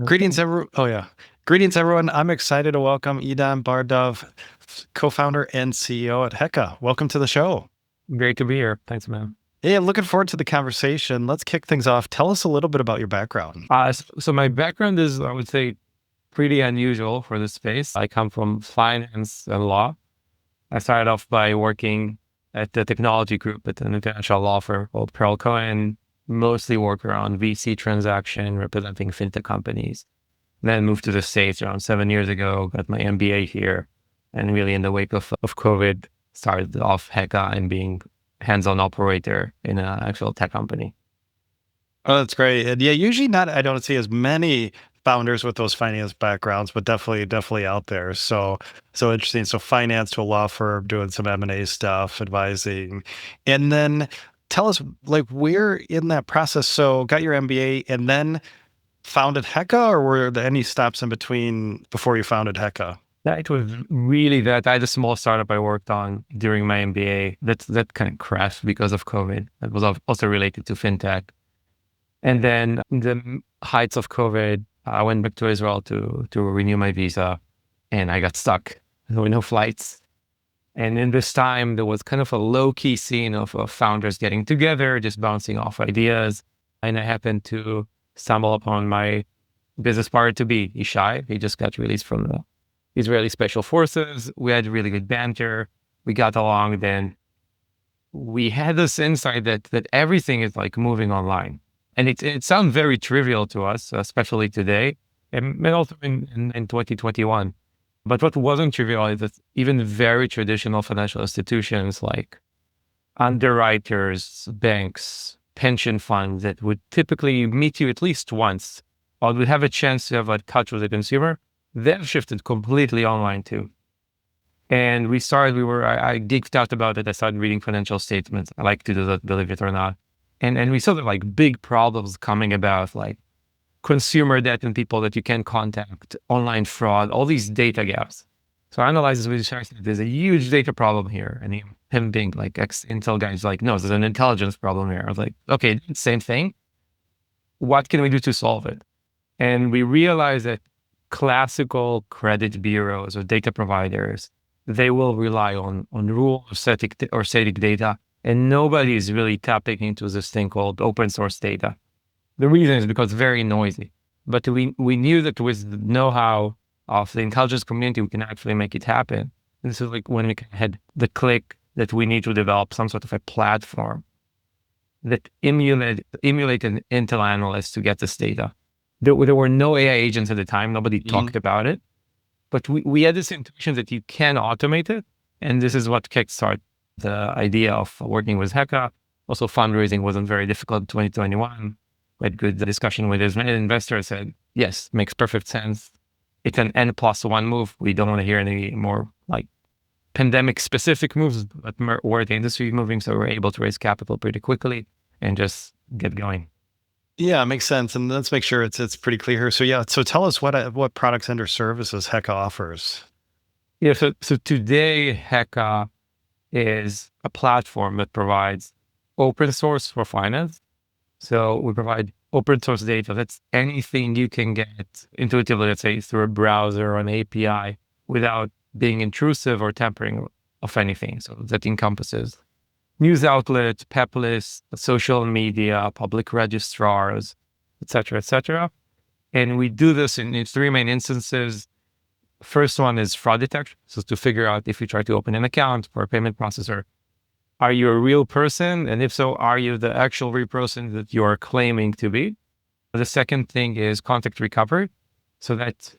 Greetings, Okay. everyone. Oh, yeah. Greetings, everyone. I'm excited to welcome Idan Bar-Dov, co-founder and CEO at Heka. Welcome to the show. Great to be here. Thanks, man. Yeah, looking forward to the conversation. Let's kick things off. Tell us a little bit about your background. So my background is, I would say, pretty unusual for this space. I come from finance and law. I started off by working at the technology group at an international law firm called Pearl Cohen, mostly work around VC transaction, representing fintech companies. Then moved to the States around 7 years ago, got my MBA here, and really in the wake of COVID, started off Heka and being hands-on operator in an actual tech company. Oh, that's great. And yeah, usually I don't see as many founders with those finance backgrounds, but definitely out there. So interesting. So finance to a law firm, doing some M&A stuff, advising. And then tell us like where in that process. So got your MBA and then founded Heka, or were there any stops in between before you founded Heka? Yeah, it was really that. I had a small startup I worked on during my MBA that kind of crashed because of COVID. That was also related to fintech. And then in the heights of COVID, I went back to Israel to renew my visa, and I got stuck. There were no flights. And in this time, there was kind of a low-key scene of founders getting together, just bouncing off ideas. And I happened to stumble upon my business partner to be Ishai. He just got released from the Israeli Special Forces. We had really good banter. We got along. Then we had this insight that everything is like moving online. And it sounds very trivial to us, especially today, and also in 2021. But what wasn't trivial is that even very traditional financial institutions like underwriters, banks, pension funds that would typically meet you at least once, or would have a chance to have a touch with the consumer, they've shifted completely online too. And I geeked out about it. I started reading financial statements. I like to do that, believe it or not. And we saw that like big problems coming about, like consumer debt and people that you can contact, online fraud, all these data gaps. So I analyzed this with Shai, there's a huge data problem here. And him being like ex-Intel guy is like, no, there's an intelligence problem here. I was like, okay, same thing. What can we do to solve it? And we realized that classical credit bureaus or data providers, they will rely on rule or static data. And nobody is really tapping into this thing called open source data. The reason is because it's very noisy. But we knew that with the know-how of the intelligence community, we can actually make it happen. And this is like when we had the click that we need to develop some sort of a platform that emulate an Intel analyst to get this data. There were no AI agents at the time. Nobody talked about it. But we had this intuition that you can automate it. And this is what kickstarted the idea of working with Heka. Also, fundraising wasn't very difficult in 2021. We had good discussion with his investors, said, yes, makes perfect sense. It's an N+1 move. We don't want to hear any more like pandemic specific moves, but where the industry is moving. So we're able to raise capital pretty quickly and just get going. Yeah, makes sense. And let's make sure it's pretty clear here. So yeah, so tell us what products and or services Heka offers. Yeah, so today Heka is a platform that provides open source for finance. So we provide open source data. That's anything you can get intuitively, let's say through a browser or an API without being intrusive or tampering of anything. So that encompasses news outlets, PEP lists, social media, public registrars, et cetera, et cetera. And we do this in three main instances. First one is fraud detection. So to figure out if you try to open an account for a payment processor, are you a real person? And if so, are you the actual real person that you are claiming to be? The second thing is contact recovery. So that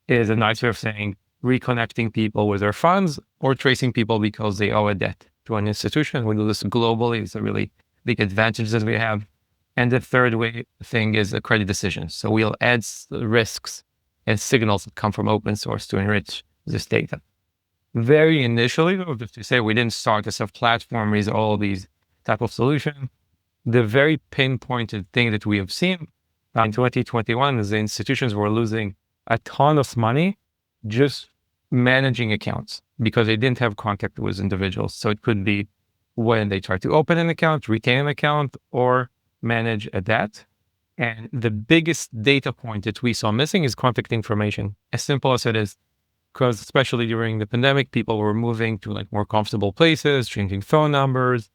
is a nice way of saying reconnecting people with their funds or tracing people because they owe a debt to an institution. We do this globally. It's a really big advantage that we have. And the third thing is the credit decisions. So we'll add risks and signals that come from open source to enrich this data. Very initially, though, just to say we didn't start as a platform with all these type of solution. The very pinpointed thing that we have seen in 2021 is the institutions were losing a ton of money just managing accounts because they didn't have contact with individuals. So it could be when they try to open an account, retain an account, or manage a debt. And the biggest data point that we saw missing is contact information, as simple as it is. Because especially during the pandemic, people were moving to like more comfortable places, changing phone numbers,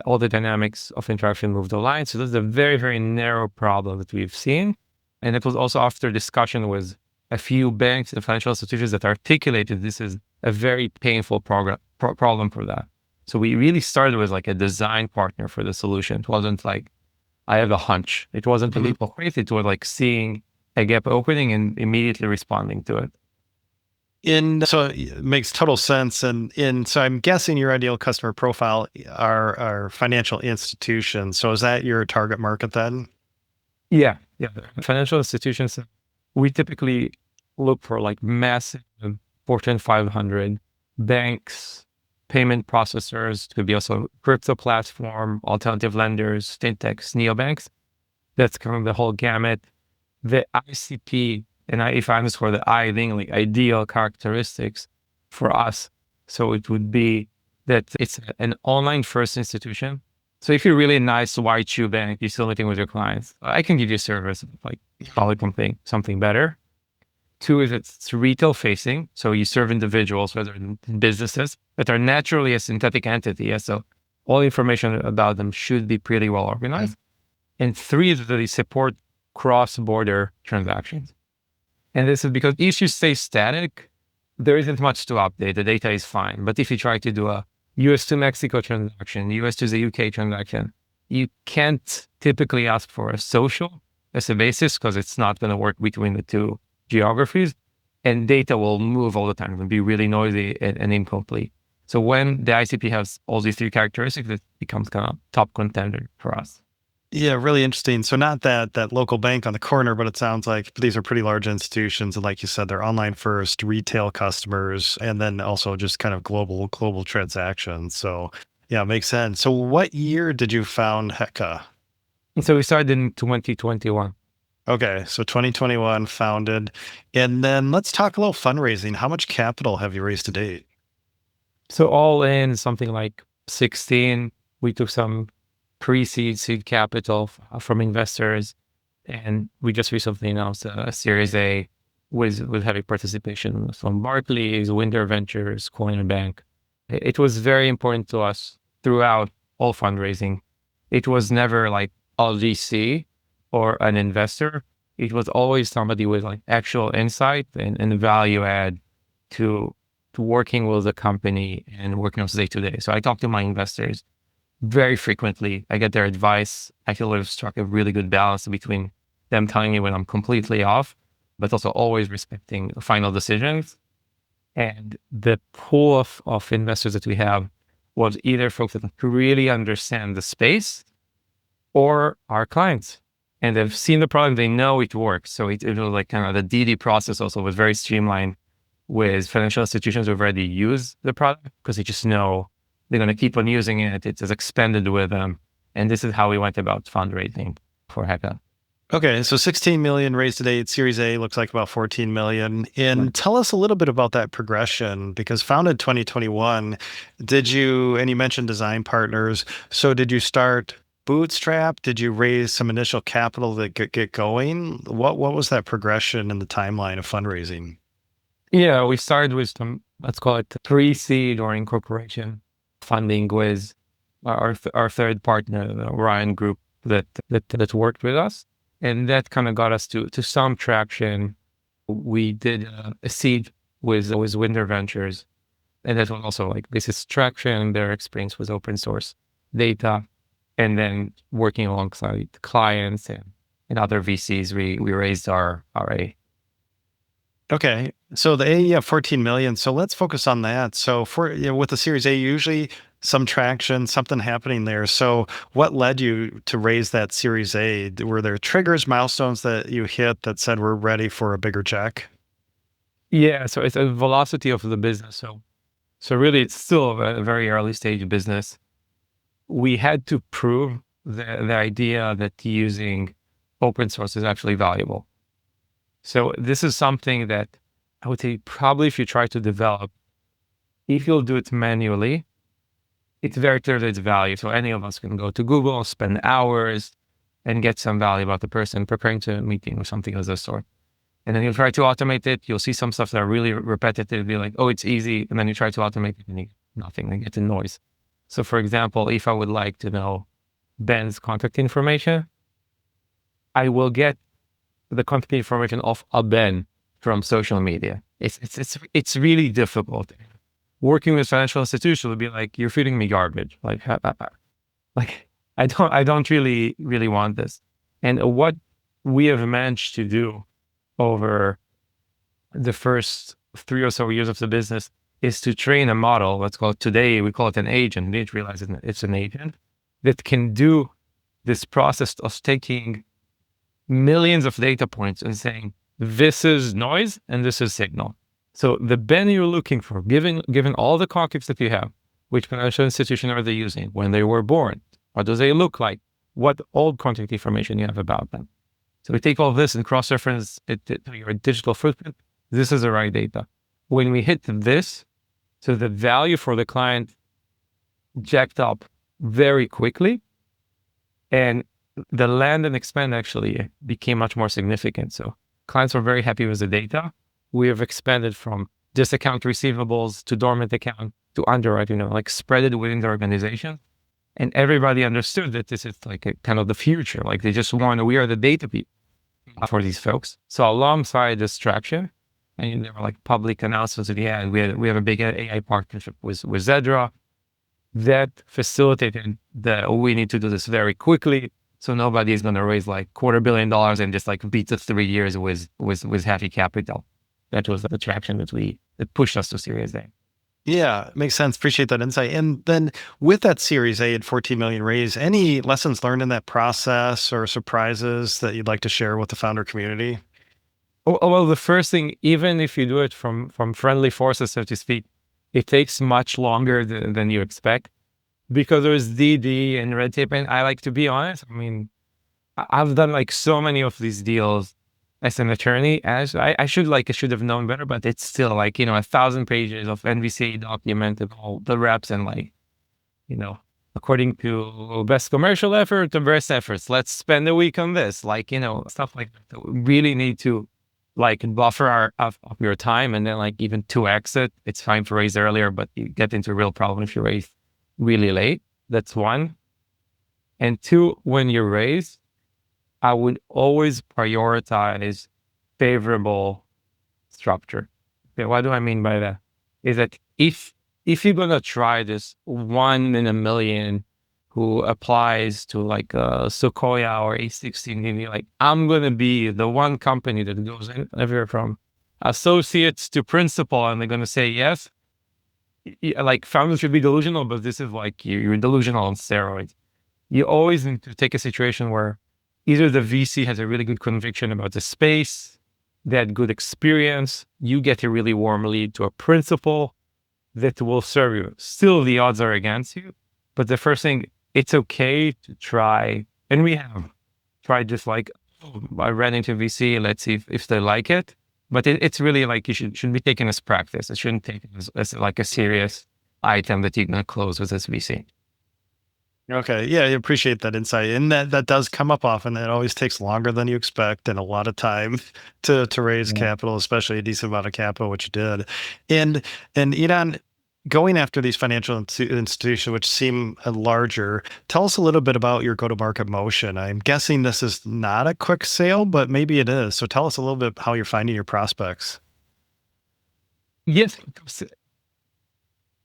all the dynamics of interaction moved online. So this is a very, very narrow problem that we've seen. And it was also after discussion with a few banks and financial institutions that articulated this is a very painful problem for that. So we really started with like a design partner for the solution. It wasn't like, I have a hunch. It wasn't a leap of faith. It was like seeing a gap opening and immediately responding to it. So it makes total sense. So I'm guessing your ideal customer profile are financial institutions. So is that your target market then? Yeah. Financial institutions, we typically look for like massive Fortune 500 banks, payment processors, could be also crypto platform, alternative lenders, fintechs, neobanks. That's kind of the whole gamut. The ICP, and if I underscore the I, being like ideal characteristics for us. So it would be that it's an online first institution. So if you're really a nice white shoe bank, you're still meeting with your clients, I can give you a service, like call it something better. Two is it's retail facing. So you serve individuals, whether in businesses that are naturally a synthetic entity. Yeah? So all information about them should be pretty well organized. And three is that they support cross-border transactions. And this is because if you stay static, there isn't much to update. The data is fine. But if you try to do a US to Mexico transaction, US to the UK transaction, you can't typically ask for a social as a basis because it's not going to work between the two geographies. And data will move all the time and be really noisy and incomplete. So when the ICP has all these three characteristics, it becomes kind of top contender for us. Yeah, really interesting. So not that local bank on the corner, but it sounds like these are pretty large institutions. And like you said, they're online first, retail customers, and then also just kind of global transactions. So yeah, makes sense. So what year did you found Heka? And so we started in 2021. Okay, so 2021 founded. And then let's talk a little fundraising. How much capital have you raised to date? So all in something like 16, we took some pre-seed seed capital from investors. And we just recently announced a Series A with heavy participation from Barclays, Winder Ventures, Coin Bank. It was very important to us throughout all fundraising. It was never like a VC or an investor. It was always somebody with like actual insight and value add to working with the company and working on day to day. So I talk to my investors very frequently. I get their advice. I feel we've struck a really good balance between them telling me when I'm completely off, but also always respecting final decisions. And the pool of investors that we have was either folks that really understand the space or our clients. And they've seen the product, they know it works. So it was like kind of the DD process also was very streamlined with financial institutions who've already used the product because they just know they're going to keep on using it. It is expanded with them. And this is how we went about fundraising for Heka. Okay, so 16 million raised to date. Series A looks like about 14 million. And tell us a little bit about that progression because founded 2021, and you mentioned design partners. So did you start bootstrap? Did you raise some initial capital to get going? What was that progression in the timeline of fundraising? Yeah, we started with some, let's call it pre-seed or incorporation funding with our third partner, the Orion Group that worked with us. And that kind of got us to some traction. We did a seed with Winder Ventures. And that was also like, this is traction, their experience with open source data. And then working alongside clients and other VCs, we raised our A. Okay. So the A, yeah, 14 million. So let's focus on that. So with the Series A, usually some traction, something happening there. So what led you to raise that Series A? Were there triggers, milestones that you hit that said we're ready for a bigger check? Yeah. So it's a velocity of the business. So really it's still a very early stage business. We had to prove the idea that using open source is actually valuable. So this is something that I would say probably if you try to develop, if you'll do it manually, it's very clear that it's value. So any of us can go to Google, spend hours, and get some value about the person preparing to a meeting or something of the sort. And then you'll try to automate it. You'll see some stuff that are really repetitive. Be like, oh, it's easy. And then you try to automate it and you get nothing. Then get the noise. So for example, if I would like to know Ben's contact information, I will get the contact information of a Ben from social media. It's really difficult. Working with financial institutions will be like, you're feeding me garbage. Like, like I don't really want this. And what we have managed to do over the first 3 or so years of the business is to train a model. Let's call it, today we call it an agent. We didn't realize it's an agent that can do this process of taking millions of data points and saying, this is noise and this is signal. So the Ben you're looking for, given all the context that you have, which financial institution are they using, when they were born, what do they look like, what old contact information you have about them. So we take all this and cross-reference it to your digital footprint. This is the right data. When we hit this, so the value for the client jacked up very quickly, and the land and expand actually became much more significant. So clients were very happy with the data. We have expanded from just account receivables to dormant account to underwrite, like spread it within the organization. And everybody understood that this is like a kind of the future. Like they just we are the data people for these folks. So alongside this traction, and there were like public announcements that we have a big AI partnership with Zedra that facilitated we need to do this very quickly. So nobody is going to raise like $250 million and just like beat us 3 years with heavy capital. That was the traction that pushed us to Series A. Yeah, makes sense. Appreciate that insight. And then with that Series A at 14 million raise, any lessons learned in that process or surprises that you'd like to share with the founder community? Well, the first thing, even if you do it from friendly forces, so to speak, it takes much longer than you expect because there's DD and red tape. And I like to be honest. I mean, I've done like so many of these deals as an attorney, as I should have known better, but it's still like, 1,000 pages of NVCA document and all the reps and like, according to best commercial effort and best efforts, let's spend a week on this, like, stuff like that. We really need to like buffer of your time, and then like even 2x it. It's fine to raise earlier, but you get into a real problem if you raise really late. That's one. And two, when you raise, I would always prioritize favorable structure. Okay, what do I mean by that? Is that if you're gonna try this 1 in a million who applies to like a Sequoia or A16, and you're like, I'm gonna be the one company that goes in everywhere from associates to principal, and they're gonna say yes. Like founders should be delusional, but this is like you're delusional on steroids. You always need to take a situation where either the VC has a really good conviction about the space, they had good experience, you get a really warm lead to a principal that will serve you. Still, the odds are against you, but the first thing, it's okay to try, and we have tried just like, I ran into VC, let's see if they like it, but it's really like you should be taken as practice. It shouldn't take it as like a serious item that you're going to close with this VC. Okay. Yeah, I appreciate that insight. And that does come up often. It always takes longer than you expect and a lot of time to raise capital, especially a decent amount of capital, which you did. And Idan, going after these financial institutions, which seem larger, tell us a little bit about your go-to-market motion. I'm guessing this is not a quick sale, but maybe it is. So tell us a little bit how you're finding your prospects. Yes.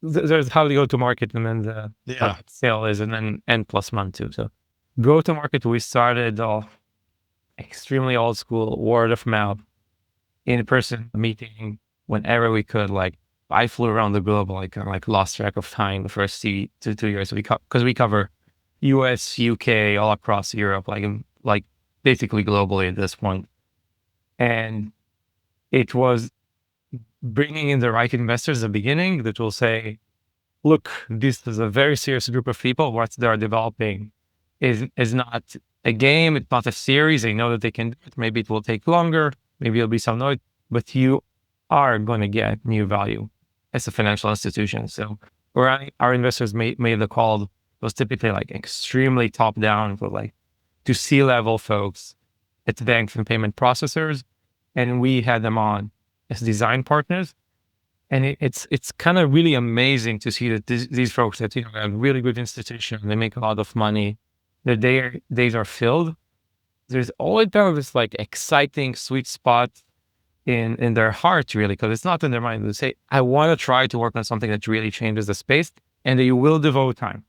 There's how you go to market, and then the sale is, and then N+1 too. So go to market, we started off extremely old school, word of mouth, in-person meeting whenever we could. Like I flew around the globe, like lost track of time the first 2 years. Because we cover US, UK, all across Europe, like basically globally at this point. And it was bringing in the right investors at the beginning that will say, look, this is a very serious group of people. What they're developing is not a game. It's not a series. They know that they can do it. Maybe it will take longer. Maybe it'll be some noise, but you are going to get new value as a financial institution. So where our investors made the call was typically like extremely top down for like to C-level folks at banks and payment processors, and we had them on as design partners. And it's kind of really amazing to see that these folks that have really good institution, they make a lot of money, their days are filled. There's always kind of this like exciting sweet spot in their heart, really, because it's not in their mind. They say, I want to try to work on something that really changes the space, and they will devote time.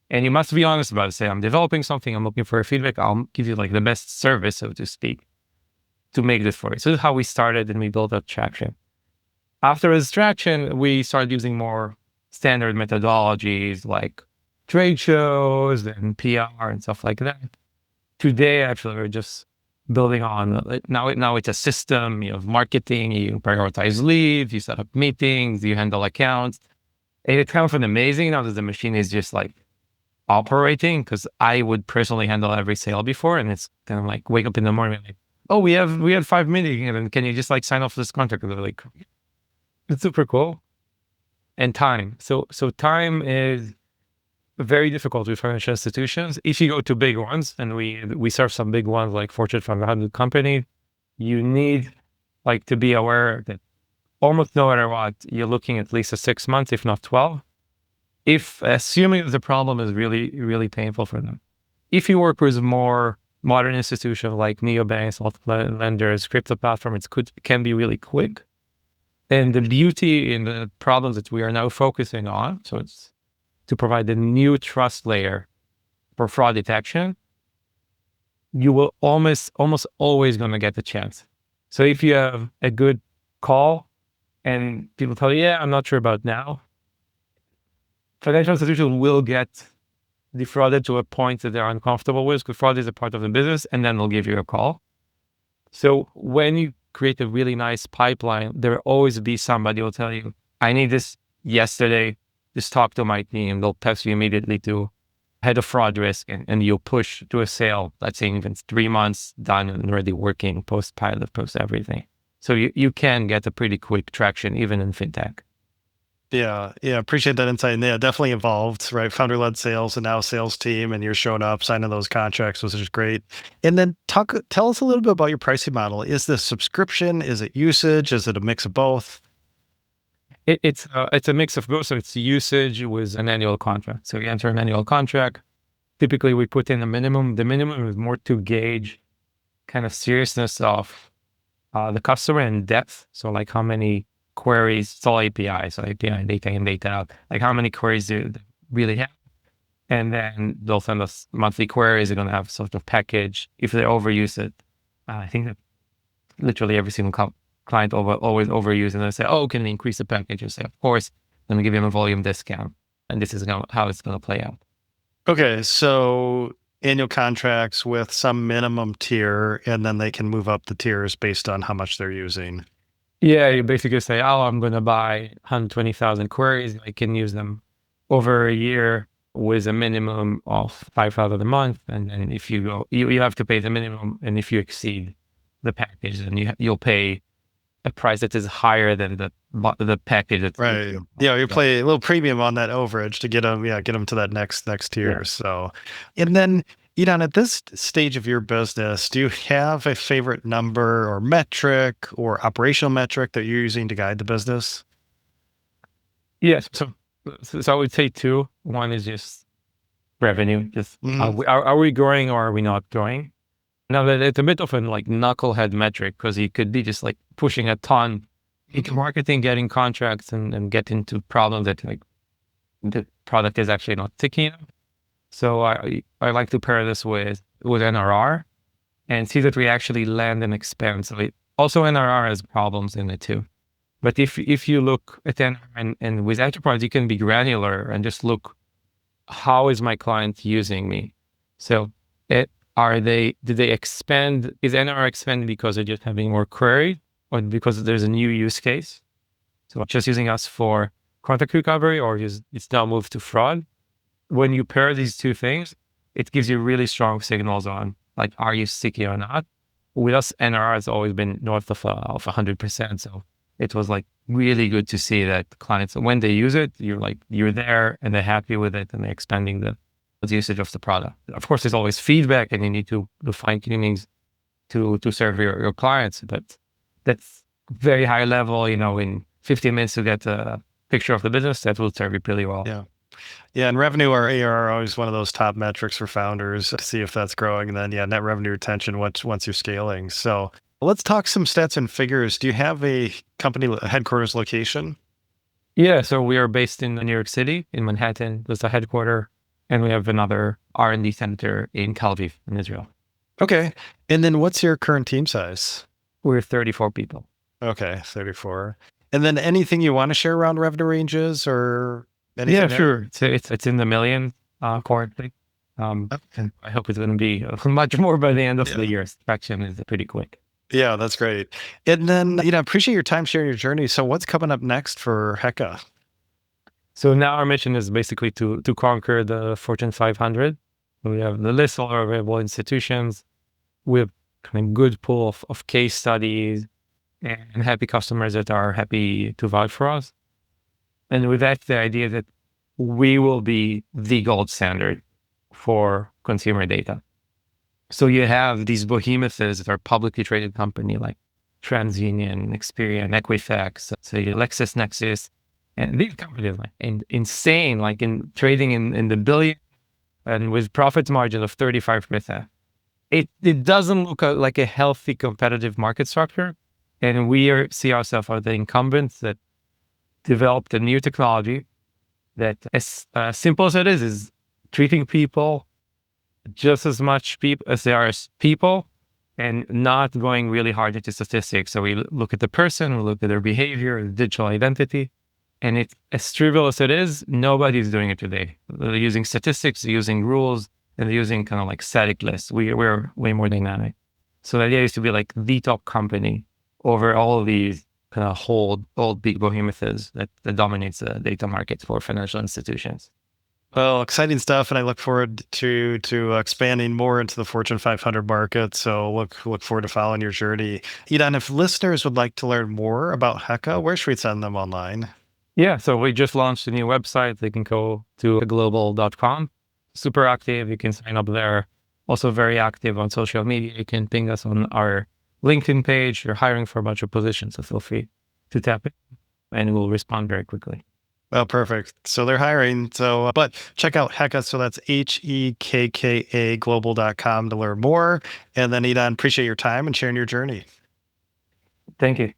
And you must be honest about it. Say, I'm developing something, I'm looking for feedback, I'll give you like the best service, so to speak, to make this for you. So this is how we started, and we built up traction. After this traction, we started using more standard methodologies like trade shows and PR and stuff like that. Today, actually, we're just building on now it's a system. You have marketing, you prioritize leads, you set up meetings, you handle accounts. And it's kind of an amazing now that the machine is just like operating, because I would personally handle every sale before, and it's kind of like wake up in the morning and like, oh, we had 5 meetings, and can you just like sign off this contract? And they're like, it's super cool. And time. So time is very difficult with financial institutions. If you go to big ones, and we serve some big ones like Fortune 500 companies, you need like to be aware that almost no matter what, you're looking at least 6 months, if not 12. If assuming the problem is really, really painful for them. If you work with more modern institutions like neobanks, lenders, crypto platforms, it can be really quick. And the beauty in the problems that we are now focusing on, so it's to provide a new trust layer for fraud detection, you will almost always going to get the chance. So if you have a good call and people tell you, yeah, I'm not sure about now, financial institutions will get defrauded to a point that they're uncomfortable with, because fraud is a part of the business, and then they'll give you a call. So when you create a really nice pipeline, there will always be somebody who will tell you, I need this yesterday, just talk to my team. They'll text you immediately to head of fraud risk, and you'll push to a sale, let's say even 3 months done and already working, post-pilot, post-everything. So you can get a pretty quick traction even in fintech. Yeah, appreciate that insight. And yeah, definitely evolved, right? Founder-led sales and now sales team, and you're showing up, signing those contracts, which is great. And then tell us a little bit about your pricing model. Is this subscription? Is it usage? Is it a mix of both? It's a mix of both. So it's usage with an annual contract. So you enter an annual contract. Typically, we put in a minimum. The minimum is more to gauge kind of seriousness of the customer and depth. So like how many queries, it's all API. So API data in, data out. Like how many queries do they really have? And then they'll send us monthly queries. They're going to have sort of package. If they overuse it, I think that literally every single client always overuse, and they say, oh, can we increase the package? You say, of course, let me give them a volume discount. And this is how it's going to play out. Okay, so annual contracts with some minimum tier, and then they can move up the tiers based on how much they're using. Yeah, you basically say, oh, I'm going to buy 120,000 queries. I can use them over a year with a minimum of 5,000 a month. And then if you go, you have to pay the minimum. And if you exceed the package, then you'll pay a price that is higher than the package. Right. Yeah, you play a little premium on that overage to get them to that next tier. Yeah. So, and then, Idan, at this stage of your business, do you have a favorite number or metric or operational metric that you're using to guide the business? Yes. So I would say two. One is just revenue. Just are we growing or are we not growing? Now that it's a bit of a like knucklehead metric, because you could be just like pushing a ton into marketing, getting contracts, and get into problems that like the product is actually not sticky enough. So I like to pair this with NRR and see that we actually land and expand. So also NRR has problems in it too. But if you look at NRR and with enterprise, you can be granular and just look, how is my client using me? So did they expand? Is NRR expanding because they're just having more query, or because there's a new use case? So just using us for contact recovery, or it's now moved to fraud? When you pair these two things, it gives you really strong signals on like, are you sticky or not? With us, NRR has always been north of 100%. So it was like really good to see that clients, when they use it, you're there and they're happy with it and they're expanding the usage of the product. Of course, there's always feedback and you need to do fine tunings to serve your clients, but that's very high level, in 15 minutes to get a picture of the business, that will serve you pretty well. Yeah. Yeah, and revenue or ARR are always one of those top metrics for founders to see if that's growing. And then, yeah, net revenue retention once you're scaling. So let's talk some stats and figures. Do you have a company headquarters location? Yeah, so we are based in New York City, in Manhattan. That's the headquarter. And we have another R&D center in Tel Aviv, in Israel. Okay. And then what's your current team size? We're 34 people. Okay, 34. And then anything you want to share around revenue ranges or anything Yeah, there? sure. It's in the million currently. And I hope it's going to be much more by the end of the year. Traction is pretty quick. Yeah, that's great. And then, appreciate your time sharing your journey. So what's coming up next for Heka? So now our mission is basically to conquer the Fortune 500. We have the list of our available institutions. We have kind of good pool of case studies and happy customers that are happy to vouch for us. And with that, the idea that we will be the gold standard for consumer data. So you have these behemoths that are publicly traded company like TransUnion, Experian, Equifax, so LexisNexis, and these companies like insane, like in trading in the billion and with profit margin of 35%. It doesn't look like a healthy competitive market structure. And we see ourselves as the incumbents that developed a new technology that, as simple as it is treating people just as much as they are as people and not going really hard into statistics. So we look at the person, we look at their behavior, the digital identity, and it's as trivial as it is, nobody's doing it today. They're using statistics, they're using rules, and they're using kind of like static lists. We're way more dynamic. So the idea is to be like the top company over all of these kind of old big behemoths that dominates the data market for financial institutions. Well, exciting stuff, and I look forward to expanding more into the Fortune 500 market. So look forward to following your journey. Idan, if listeners would like to learn more about Heka, where should we send them online? Yeah, so we just launched a new website. They can go to global.com. Super active. You can sign up there. Also very active on social media. You can ping us on our LinkedIn page. You're hiring for a bunch of positions, so feel free to tap it and we'll respond very quickly. Well, perfect. So they're hiring. So, but check out Heka. So that's HEKKA global.com to learn more. And then Idan, appreciate your time and sharing your journey. Thank you.